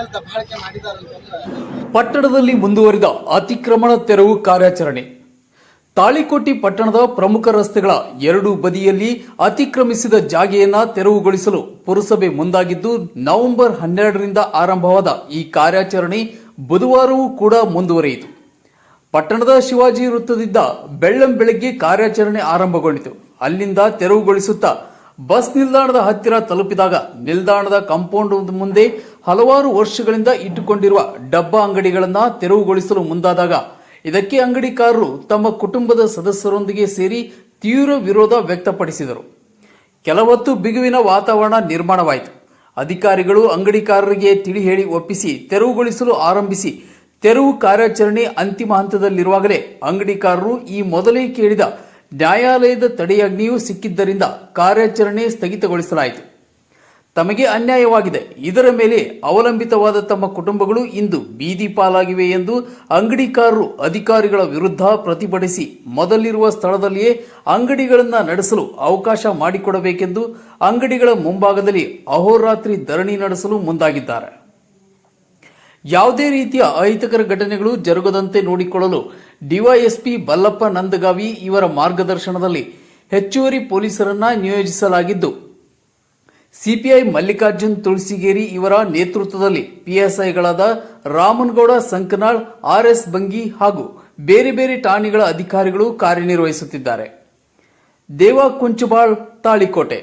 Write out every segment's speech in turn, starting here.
ಮೇಲೆ ದಬ್ಬಾಳಿಕೆ ಮಾಡಿದ್ದಾರೆ ಅಂತಂದ್ರೆ ಪಟ್ಟಣದಲ್ಲಿ ಮುಂದುವರಿದ ಅತಿಕ್ರಮಣ ತೆರವು ಕಾರ್ಯಾಚರಣೆ. ತಾಳಿಕೋಟಿ ಪಟ್ಟಣದ ಪ್ರಮುಖ ರಸ್ತೆಗಳ ಎರಡೂ ಬದಿಯಲ್ಲಿ ಅತಿಕ್ರಮಿಸಿದ ಜಾಗೆಯನ್ನ ತೆರವುಗೊಳಿಸಲು ಪುರಸಭೆ ಮುಂದಾಗಿದ್ದು, ನವೆಂಬರ್ 12ರಿಂದ ಆರಂಭವಾದ ಈ ಕಾರ್ಯಾಚರಣೆ ಬುಧವಾರವೂ ಕೂಡ ಮುಂದುವರಿಯಿತು. ಪಟ್ಟಣದ ಶಿವಾಜಿ ವೃತ್ತದಿಂದ ಬೆಳ್ಳಂಬೆಳಗ್ಗೆ ಕಾರ್ಯಾಚರಣೆ ಆರಂಭಗೊಂಡಿತು. ಅಲ್ಲಿಂದ ತೆರವುಗೊಳಿಸುತ್ತಾ ಬಸ್ ನಿಲ್ದಾಣದ ಹತ್ತಿರ ತಲುಪಿದಾಗ ನಿಲ್ದಾಣದ ಕಾಂಪೌಂಡ್ ಮುಂದೆ ಹಲವಾರು ವರ್ಷಗಳಿಂದ ಇಟ್ಟುಕೊಂಡಿರುವ ಡಬ್ಬಾ ಅಂಗಡಿಗಳನ್ನು ತೆರವುಗೊಳಿಸಲು ಮುಂದಾದಾಗ ಇದಕ್ಕೆ ಅಂಗಡಿಕಾರರು ತಮ್ಮ ಕುಟುಂಬದ ಸದಸ್ಯರೊಂದಿಗೆ ಸೇರಿ ತೀವ್ರ ವಿರೋಧ ವ್ಯಕ್ತಪಡಿಸಿದರು. ಕೆಲವೊತ್ತು ಬಿಗುವಿನ ವಾತಾವರಣ ನಿರ್ಮಾಣವಾಯಿತು. ಅಧಿಕಾರಿಗಳು ಅಂಗಡಿಕಾರರಿಗೆ ತಿಳಿ ಹೇಳಿ ಒಪ್ಪಿಸಿ ತೆರವುಗೊಳಿಸಲು ಆರಂಭಿಸಿ ತೆರವು ಕಾರ್ಯಾಚರಣೆ ಅಂತಿಮ ಹಂತದಲ್ಲಿರುವಾಗಲೇ ಅಂಗಡಿಕಾರರು ಈ ಮೊದಲೇ ಕೇಳಿದ ನ್ಯಾಯಾಲಯದ ತಡೆಯಾಜ್ಞೆಯೂ ಸಿಕ್ಕಿದ್ದರಿಂದ ಕಾರ್ಯಾಚರಣೆ ಸ್ಥಗಿತಗೊಳಿಸಲಾಯಿತು. ತಮಗೆ ಅನ್ಯಾಯವಾಗಿದೆ, ಇದರ ಮೇಲೆ ಅವಲಂಬಿತವಾದ ತಮ್ಮ ಕುಟುಂಬಗಳು ಇಂದು ಬೀದಿ ಪಾಲಾಗಿವೆ ಎಂದು ಅಂಗಡಿಕಾರರು ಅಧಿಕಾರಿಗಳ ವಿರುದ್ಧ ಪ್ರತಿಭಟಿಸಿ ಮೊದಲಿರುವ ಸ್ಥಳದಲ್ಲಿಯೇ ಅಂಗಡಿಗಳನ್ನು ನಡೆಸಲು ಅವಕಾಶ ಮಾಡಿಕೊಡಬೇಕೆಂದು ಅಂಗಡಿಗಳ ಮುಂಭಾಗದಲ್ಲಿ ಅಹೋರಾತ್ರಿ ಧರಣಿ ನಡೆಸಲು ಮುಂದಾಗಿದ್ದಾರೆ. ಯಾವುದೇ ರೀತಿಯ ಅಹಿತಕರ ಘಟನೆಗಳು ಜರುಗದಂತೆ ನೋಡಿಕೊಳ್ಳಲು ಡಿವೈಎಸ್ಪಿ ಬಲ್ಲಪ್ಪ ನಂದಗಾವಿ ಇವರ ಮಾರ್ಗದರ್ಶನದಲ್ಲಿ ಹೆಚ್ಚುವರಿ ಪೊಲೀಸರನ್ನ ನಿಯೋಜಿಸಲಾಗಿದ್ದು, ಸಿಪಿಐ ಮಲ್ಲಿಕಾರ್ಜುನ್ ತುಳಸಿಗೇರಿ ಇವರ ನೇತೃತ್ವದಲ್ಲಿ ಪಿಎಸ್ಐಗಳಾದ ರಾಮನಗೌಡ ಸಂಕನಾಳ್, ಆರ್ಎಸ್ ಬಂಗಿ ಹಾಗೂ ಬೇರೆ ಬೇರೆ ಠಾಣೆಗಳ ಅಧಿಕಾರಿಗಳು ಕಾರ್ಯನಿರ್ವಹಿಸುತ್ತಿದ್ದಾರೆ. ದೇವಾ ಕುಂಚಬಾಳ್, ತಾಳಿಕೋಟೆ.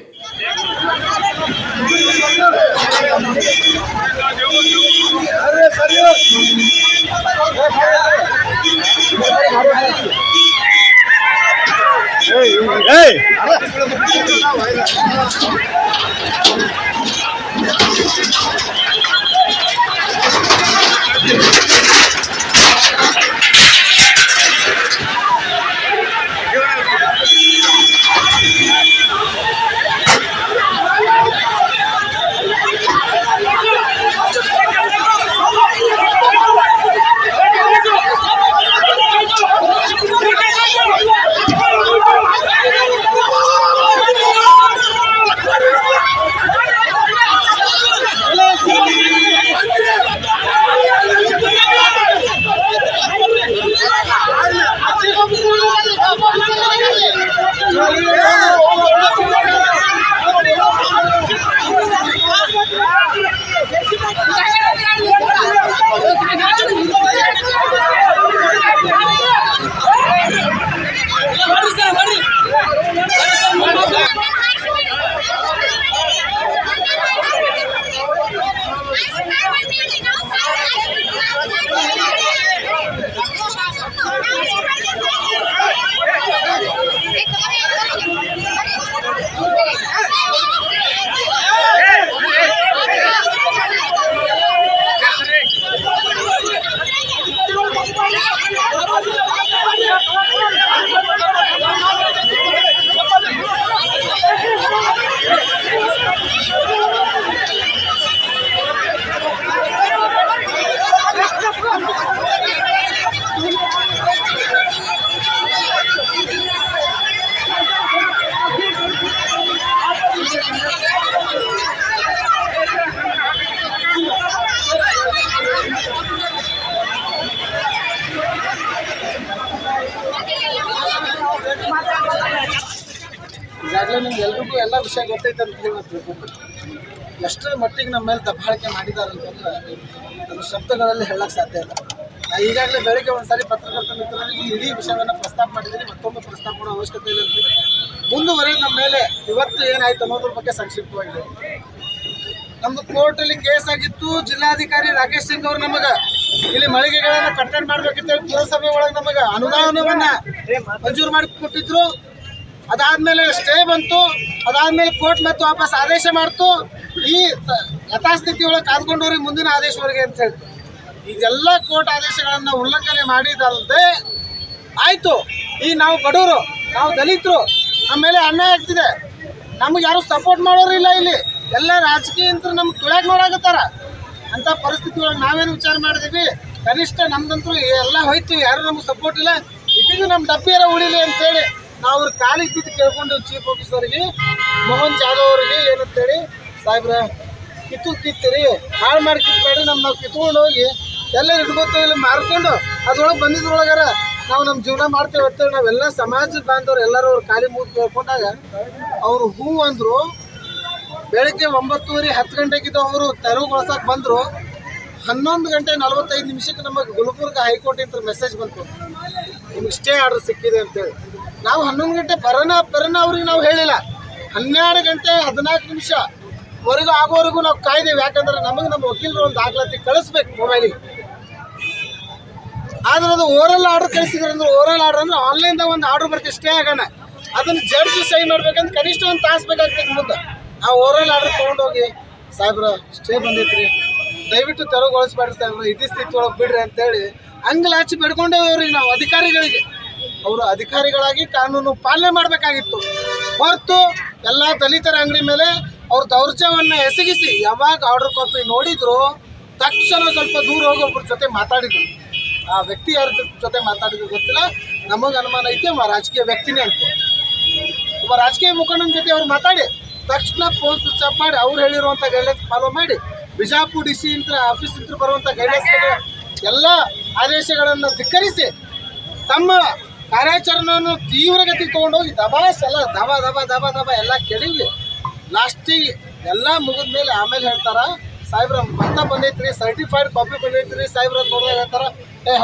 ಈಗಾಗಲೇ ನಿಮ್ಗೆ ಎಲ್ರಿಗೂ ಎಲ್ಲ ವಿಷಯ ಗೊತ್ತೈತೆ ಅಂತ ಹೇಳಬೇಕು. ಎಷ್ಟರ ಮಟ್ಟಿಗೆ ನಮ್ಮ ಮೇಲೆ ದಬ್ಬಾಳಿಕೆ ಮಾಡಿದ್ದಾರೆ ಅಂತಂದ್ರೆ ಅದು ಶಬ್ದಗಳಲ್ಲಿ ಹೇಳಕ್ಕೆ ಸಾಧ್ಯ ಇಲ್ಲ. ನಾನು ಈಗಾಗಲೇ ಬೆಳಗ್ಗೆ ಒಂದ್ಸಾರಿ ಪತ್ರಕರ್ತ ಮಿತ್ರರಿಗೆ ಇಡೀ ವಿಷಯವನ್ನು ಪ್ರಸ್ತಾಪ ಮಾಡಿದ್ದೀನಿ. ಮತ್ತೊಮ್ಮೆ ಪ್ರಸ್ತಾಪ ಮಾಡೋ ಅವಶ್ಯಕತೆ ಇಲ್ಲ. ಮುಂದುವರೆದು ನಮ್ಮ ಮೇಲೆ ಇವತ್ತು ಏನಾಯ್ತು ಅನ್ನೋದ್ರ ಬಗ್ಗೆ ಸಂಕ್ಷಿಪ್ತವಾಗಿದೆ. ನಮ್ದು ಕೋರ್ಟಲ್ಲಿ ಕೇಸ್ ಆಗಿತ್ತು. ಜಿಲ್ಲಾಧಿಕಾರಿ ರಾಕೇಶ್ ಸಿಂಗ್ ಅವರು ನಮಗೆ ಇಲ್ಲಿ ಮಳಿಗೆಗಳನ್ನು ಕಟ್ಟಡ ಮಾಡ್ಬೇಕಿತ್ತು ಪುರಸಭೆ ಒಳಗೆ ನಮಗೆ ಅನುದಾನವನ್ನ ಮಂಜೂರು ಮಾಡಿ ಕೊಟ್ಟಿದ್ರು. ಅದಾದ್ಮೇಲೆ ಸ್ಟೇ ಬಂತು. ಅದಾದ್ಮೇಲೆ ಕೋರ್ಟ್ ಮತ್ತೆ ವಾಪಸ್ ಆದೇಶ ಮಾಡ್ತು. ಈ ಯಥಾಸ್ಥಿತಿ ಒಳಗೆ ಕಾದ್ಕೊಂಡವ್ರಿಗೆ ಮುಂದಿನ ಆದೇಶವರೆಗೆ ಅಂತ ಹೇಳ್ತು. ಇದೆಲ್ಲ ಕೋರ್ಟ್ ಆದೇಶಗಳನ್ನ ಉಲ್ಲಂಘನೆ ಮಾಡಿದಲ್ಲದೆ ಆಯ್ತು. ಈ ನಾವು ಬಡವರು, ನಾವು ದಲಿತರು, ನಮ್ಮ ಮೇಲೆ ಅನ್ಯಾಯ ಆಗ್ತಿದೆ. ನಮ್ಗೆ ಯಾರು ಸಪೋರ್ಟ್ ಮಾಡೋರು ಇಲ್ಲ. ಇಲ್ಲಿ ಎಲ್ಲ ರಾಜಕೀಯಂತರು ನಮ್ಗೆ ತುಳ್ಯಾಕ್ ನೋಡಾಕತ್ತಾರ. ಅಂತ ಪರಿಸ್ಥಿತಿ ಒಳಗೆ ನಾವೇನು ವಿಚಾರ ಮಾಡಿದೀವಿ, ಕನಿಷ್ಠ ನಮ್ದಂತೂ ಎಲ್ಲ ಹೋಯ್ತು, ಯಾರು ನಮ್ಗೆ ಸಪೋರ್ಟ್ ಇಲ್ಲ, ಇದ್ದಿದ್ದು ನಮ್ಮ ಡಬ್ಬಿಯರ ಉಳಿಲಿ ಅಂತೇಳಿ ನಾವು ಅವ್ರ ಕಾಲಿಗೆ ಬಿದ್ದು ಕೇಳ್ಕೊಂಡು ಚೀಫ್ ಆಫೀಸರ್ಗೆ ಮೋಹನ್ ಜಾಧವ್ ಅವರಿಗೆ ಏನಂತೇಳಿ, ಸಾಹೇಬ್ರ ಕಿತ್ತೀರಿ, ಹಾಳು ಮಾಡಿ ಕಿತ್ಬೇಡಿ, ನಾವು ಕಿತ್ಕೊಂಡು ಹೋಗಿ ಎಲ್ಲ ಇಟ್ಕೊತೀವಿ, ಇಲ್ಲಿ ಮಾರ್ಕೊಂಡು ಅದ್ರೊಳಗೆ ಬಂದಿದ್ರೊಳಗಾರ ನಾವು ನಮ್ಮ ಜೀವನ ಮಾಡ್ತೇವೆ ಅಂತೇಳಿ ನಾವೆಲ್ಲ ಸಮಾಜದ ಬಾಂಧವ್ರು ಎಲ್ಲರೂ ಅವ್ರು ಖಾಲಿ ಮೂರು ಕೇಳ್ಕೊಂಡಾಗ ಅವರು ಹೂ ಅಂದರು. ಬೆಳಗ್ಗೆ 9:30 10 ಗಂಟೆಗಿದ್ದ ಅವರು ತೆರವುಗೊಳಿಸಕ್ಕೆ ಬಂದರು. 11 ಗಂಟೆ 45 ನಿಮಿಷಕ್ಕೆ ನಮಗೆ ಗುಲ್ಬರ್ಗ ಹೈಕೋರ್ಟಿಂದ ಮೆಸೇಜ್ ಬಂತು, ನಿಮ್ಗೆ ಸ್ಟೇ ಆರ್ಡರ್ ಸಿಕ್ಕಿದೆ ಅಂತೇಳಿ. ನಾವು 11 ಗಂಟೆ ಬರೋಣ ಅವ್ರಿಗೆ ನಾವು ಹೇಳಿಲ್ಲ. 12 ಗಂಟೆ 14 ನಿಮಿಷ ವರೆಗೂ ಆಗೋವರೆಗೂ ನಾವು ಕಾಯ್ದೇವೆ. ಯಾಕಂದ್ರೆ ನಮಗೆ ನಮ್ಮ ವಕೀಲರು ಒಂದು ದಾಖಲಾತಿ ಕಳಿಸ್ಬೇಕು ಮೊಬೈಲಿಗೆ. ಆದ್ರೆ ಅದು ಓರಲ್ ಆರ್ಡರ್ ಕಳಿಸಿದ್ರೆ ಅಂದ್ರೆ ಓರಲ್ ಆರ್ಡರ್ ಅಂದ್ರೆ ಆನ್ಲೈನ್ದಾಗ ಒಂದು ಆರ್ಡರ್ ಬರ್ತದೆ, ಸ್ಟೇ ಆಗೋಣ. ಅದನ್ನು ಜಡ್ಜ್ ಸಹಿ ಮಾಡ್ಬೇಕಂದ್ರೆ ಕನಿಷ್ಠ ಒಂದು ತಾಸು ಬೇಕಾಗ್ತದೆ ಮುಂದೆ. ಆ ಓರಲ್ ಆರ್ಡರ್ ತೊಗೊಂಡೋಗಿ ಸಾಹೇಬ್ರ ಸ್ಟೇ ಬಂದೈತ್ರಿ, ದಯವಿಟ್ಟು ತೆರವುಗೊಳಿಸ್ಬೇಡ್ರಿ ಸಾಹೇಬ್ರ, ಇದೇ ಸ್ಥಿತಿ ಒಳಗೆ ಬಿಡ್ರಿ ಅಂತೇಳಿ ಅಂಗಲಾಚಿ ಬೇಡ್ಕೊಂಡೇವ್ರಿಗೆ ನಾವು ಅಧಿಕಾರಿಗಳಿಗೆ. ಅವರು ಅಧಿಕಾರಿಗಳಾಗಿ ಕಾನೂನು ಪಾಲನೆ ಮಾಡಬೇಕಾಗಿತ್ತು ಹೊರತು ಎಲ್ಲ ದಲಿತರ ಅಂಗಡಿ ಮೇಲೆ ಅವ್ರ ದೌರ್ಜನ್ಯವನ್ನು ಎಸಗಿಸಿ ಯಾವಾಗ ಆರ್ಡರ್ ಕಾಪಿ ನೋಡಿದ್ರು ತಕ್ಷಣ ಸ್ವಲ್ಪ ದೂರ ಹೋಗಿ ಒಬ್ಬರ ಜೊತೆ ಮಾತಾಡಿದ್ರು. ಆ ವ್ಯಕ್ತಿ ಯಾರ ಜೊತೆ ಮಾತಾಡಿದ್ರು ಗೊತ್ತಿಲ್ಲ, ನಮಗೆ ಅನುಮಾನ ಐತಿ ಅವ ರಾಜಕೀಯ ವ್ಯಕ್ತಿನೇ ಅಂತ. ಒಬ್ಬ ರಾಜಕೀಯ ಮುಖಂಡನ ಜೊತೆ ಅವ್ರು ಮಾತಾಡಿ ತಕ್ಷಣ ಫೋನ್ ಸ್ವಿಚ್ ಆಫ್ ಮಾಡಿ ಅವ್ರು ಹೇಳಿರುವಂಥ ಗೈಡ್ಲೈನ್ಸ್ ಫಾಲೋ ಮಾಡಿ ಬಿಜಾಪುರ DC ಆಫೀಸಿಂದ ಬರುವಂಥ ಗೈಡ್ಲೈನ್ಸ್ಗಳು ಎಲ್ಲ ಆದೇಶಗಳನ್ನು ಧಿಕ್ಕರಿಸಿ ತಮ್ಮ ಕಾರ್ಯಾಚರಣೆಯನ್ನು ತೀವ್ರಗತಿಗೆ ತೊಗೊಂಡೋಗಿ ದಬಾಸ್ ಎಲ್ಲ ದಬ ಎಲ್ಲ ಕೆಡವಿ ಲಾಸ್ಟಿಗೆ ಎಲ್ಲ ಮುಗಿದ ಮೇಲೆ ಆಮೇಲೆ ಹೇಳ್ತಾರ, ಸಾಹೇಬ್ರ ಮತ್ತ ಬಂದೈತ್ರಿ, ಸರ್ಟಿಫೈಡ್ ಕಾಪಿ ಬಂದೈತ್ರಿ ಸಾಹೇಬ್ರ ನೋಡಿದಾಗ ಹೇಳ್ತಾರ,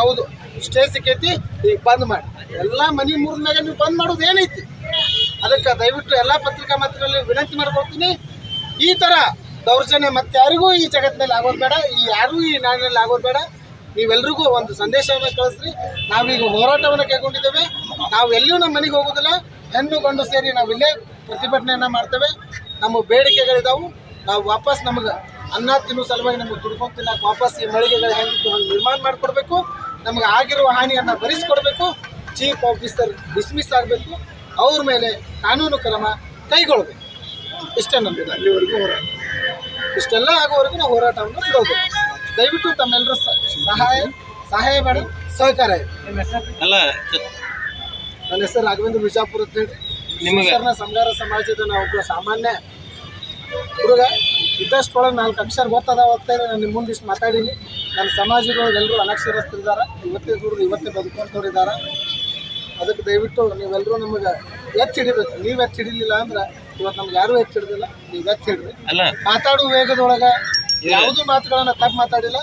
ಹೌದು ಸ್ಟೇ ಸಿಕ್ಕೈತಿ, ಈಗ ಬಂದ್ ಮಾಡಿ. ಎಲ್ಲ ಮನೆ ಮುರಿದ ಮ್ಯಾಗ ನೀವು ಬಂದ್ ಮಾಡೋದು ಏನೈತಿ? ಅದಕ್ಕೆ ದಯವಿಟ್ಟು ಎಲ್ಲ ಪತ್ರಿಕಾ ಮಾಧ್ಯಮದಲ್ಲಿ ವಿನಂತಿ ಮಾಡ್ಕೊಳ್ತೀನಿ, ಈ ಥರ ದೌರ್ಜನ್ಯ ಮತ್ತೆ ಯಾರಿಗೂ ಈ ಜಗತ್ತಿನಲ್ಲಿ ಆಗೋದು ಬೇಡ, ಯಾರಿಗೂ ಈ ನಾಡಿನಲ್ಲಿ ಆಗೋದು ಬೇಡ. ನೀವೆಲ್ರಿಗೂ ಒಂದು ಸಂದೇಶವನ್ನು ಕಳಿಸ್ರಿ. ನಾವೀಗ ಹೋರಾಟವನ್ನು ಕೈಗೊಂಡಿದ್ದೇವೆ, ನಾವು ಎಲ್ಲಿಯೂ ನಮ್ಮ ಮನೆಗೆ ಹೋಗೋದಿಲ್ಲ, ಹೆಣ್ಣು ಗಂಡು ಸೇರಿ ನಾವಿಲ್ಲೇ ಪ್ರತಿಭಟನೆಯನ್ನು ಮಾಡ್ತೇವೆ. ನಮ್ಮ ಬೇಡಿಕೆಗಳಿದಾವೆ, ನಾವು ವಾಪಸ್ ನಮಗೆ ಅನ್ನ ತಿನ್ನೋ ಸಲುವಾಗಿ ನಮಗೆ ದುಡ್ಕೊಂಡು ತಿನ್ನಕ್ಕೆ ವಾಪಸ್ ಈ ಮಳಿಗೆಗಳು ಹೆಂಗಿತ್ತು ಹಂಗೆ ನಿರ್ಮಾಣ ಮಾಡಿಕೊಡ್ಬೇಕು, ನಮಗೆ ಆಗಿರುವ ಹಾನಿಯನ್ನು ಭರಿಸ್ಕೊಡ್ಬೇಕು, ಚೀಫ್ ಆಫೀಸರ್ ಡಿಸ್ಮಿಸ್ ಆಗಬೇಕು, ಅವ್ರ ಮೇಲೆ ಕಾನೂನು ಕ್ರಮ ಕೈಗೊಳ್ಬೇಕು. ಇಷ್ಟೇ ನಮ್ದಿಲ್ಲ ಅಲ್ಲಿವರೆಗೂ ಹೋರಾಟ. ಇಷ್ಟೆಲ್ಲ ಆಗೋವರೆಗೂ ನಾವು ಹೋರಾಟವನ್ನು ಬಿಡೋದು. ದಯವಿಟ್ಟು ತಮ್ಮೆಲ್ಲರ ಸಹಾಯ ಮಾಡಿ ಸಹಕಾರ ಇದೆ. ನನ್ನ ಹೆಸರು ರಾಘವೇಂದ್ರ ಬಿಜಾಪುರ ಅಂತ ಹೇಳಿ, ಸರ್ನ ಸಂಘಾರ ಸಮಾಜದ ನಾವು ಒಬ್ಬ ಸಾಮಾನ್ಯ ಹುಡುಗ. ಇದ್ದಷ್ಟೊಳಗೆ 4 ಅಕ್ಷರ ಗೊತ್ತದಾವ ಅಂತೇಳಿ ನಾನು ನಿಮ್ಮ ಮುಂದೆ ಇಷ್ಟು ಮಾತಾಡೀನಿ. ನನ್ನ ಸಮಾಜದೊಳಗೆ ಎಲ್ಲರೂ ಅನಕ್ಷರಸ್ಥರಿದ್ದಾರೆ, ಇವತ್ತೇ ಬದುಕೊಂತವ್ರಿದ್ದಾರೆ. ಅದಕ್ಕೆ ದಯವಿಟ್ಟು ನೀವೆಲ್ಲರೂ ನಮಗೆ ಎತ್ತಿ ಹಿಡಿಬೇಕು. ನೀವು ಎತ್ತಿ ಹಿಡಿಲಿಲ್ಲ ಅಂದ್ರೆ ಇವತ್ತು ನಮ್ಗೆ ಯಾರೂ ಎತ್ತಿ ಹಿಡಿದಿಲ್ಲ, ನೀವು ಎತ್ತಿ ಹಿಡ್ರಿ. ಮಾತಾಡುವ ವೇಗದೊಳಗೆ ಯಾವುದೂ ಮಾತುಗಳನ್ನ ತಪ್ಪು ಮಾತಾಡಿಲ್ಲ.